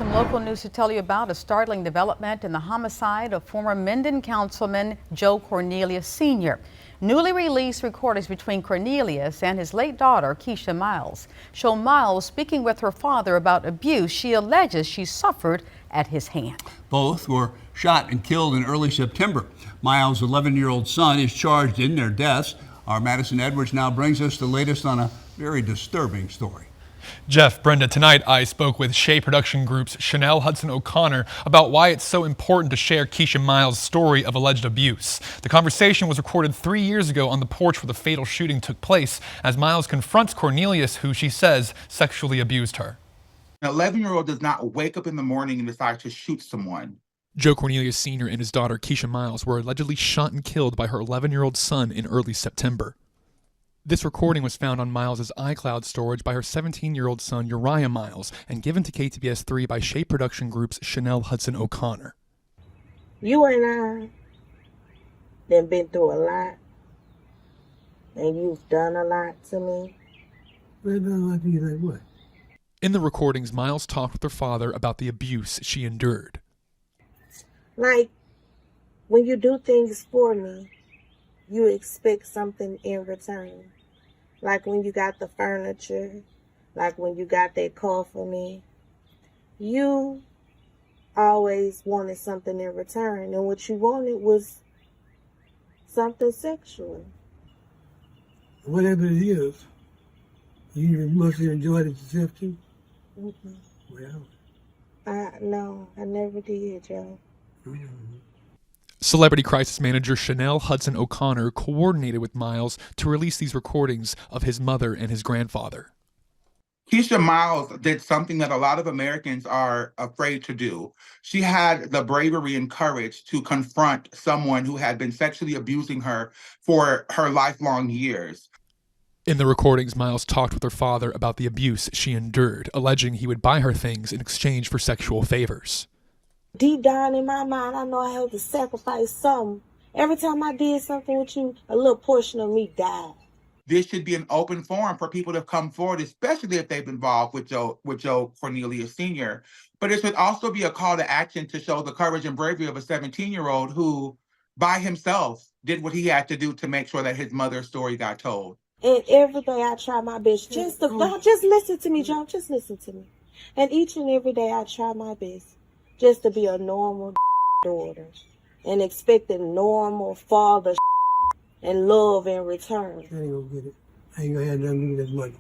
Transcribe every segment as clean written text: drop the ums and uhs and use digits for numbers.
some local news to tell you about. A startling development in the homicide of former Minden Councilman Joe Cornelius Sr. Newly released recordings between Cornelius and his late daughter, Keisha Miles, show Miles speaking with her father about abuse she alleges she suffered at his hand. Both were shot and killed in early September. Miles' 11-year-old son is charged in their deaths. Our Madison Edwards now brings us the latest on a very disturbing story. Jeff, Brenda, tonight I spoke with Shea Production Group's Chanel Hudson O'Connor about why it's so important to share Keisha Miles' story of alleged abuse. The conversation was recorded 3 years ago on the porch where the fatal shooting took place as Miles confronts Cornelius, who she says sexually abused her. An 11-year-old does not wake up in the morning and decide to shoot someone. Joe Cornelius Sr. and his daughter Keisha Miles were allegedly shot and killed by her 11-year-old son in early September. This recording was found on Miles' iCloud storage by her 17-year-old son Uriah Miles and given to KTBS 3 by Shea Production Group's Chanel Hudson O'Connor. You and I been through a lot, and you've done a lot to me. What? In the recordings, Miles talked with her father about the abuse she endured. Like, when you do things for me, you expect something in return. Like when you got the furniture, like when you got that car for me. You always wanted something in return, and what you wanted was something sexual. Whatever it is, you must have enjoyed it yourself too? Mm-hmm. Well. No, I never did, Joe. Mm-hmm. Celebrity crisis manager Chanel Hudson O'Connor coordinated with Miles to release these recordings of his mother and his grandfather. Keisha Miles did something that a lot of Americans are afraid to do. She had the bravery and courage to confront someone who had been sexually abusing her for her lifelong years. In the recordings, Miles talked with her father about the abuse she endured, alleging he would buy her things in exchange for sexual favors. Deep down in my mind, I know I had to sacrifice something. Every time I did something with you, a little portion of me died. This should be an open forum for people to come forward, especially if they've been involved with Joe Cornelius Sr. But it should also be a call to action to show the courage and bravery of a 17-year-old who, by himself, did what he had to do to make sure that his mother's story got told. And every day I try my best. Just listen to me, Joe. Just listen to me. And each and every day I try my best just to be a normal daughter and expecting normal father and love in return. I ain't gonna get it. I ain't gonna have nothing to do with this money.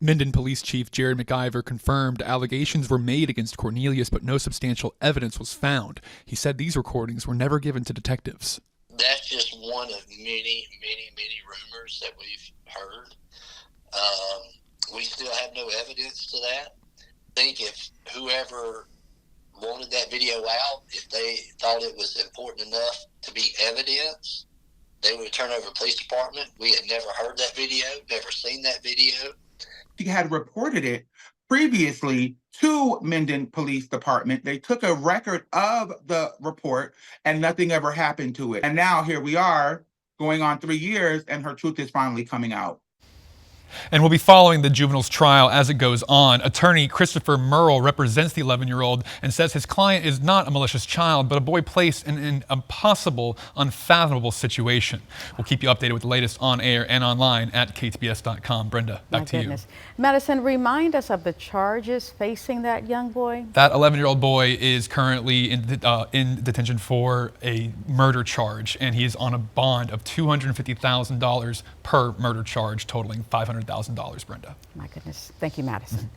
Minden Police Chief Jared McIver confirmed allegations were made against Cornelius, but no substantial evidence was found. He said these recordings were never given to detectives. That's just one of many rumors that we've heard. We still have no evidence to that. I think if whoever wanted that video out, if they thought it was important enough to be evidence, they would turn over the police department. We had never heard that video, never seen that video. She had reported it previously to Minden Police Department. They took a record of the report and nothing ever happened to it. And now here we are going on 3 years and her truth is finally coming out. And we'll be following the juvenile's trial as it goes on. Attorney Christopher Merle represents the 11-year-old and says his client is not a malicious child, but a boy placed in an impossible, unfathomable situation. We'll keep you updated with the latest on air and online at ktbs.com. Brenda, back to you. Madison, remind us of the charges facing that young boy. That 11-year-old boy is currently in detention for a murder charge, and he is on a bond of $250,000 per murder charge, totaling $500,000, Brenda. My goodness. Thank you, Madison.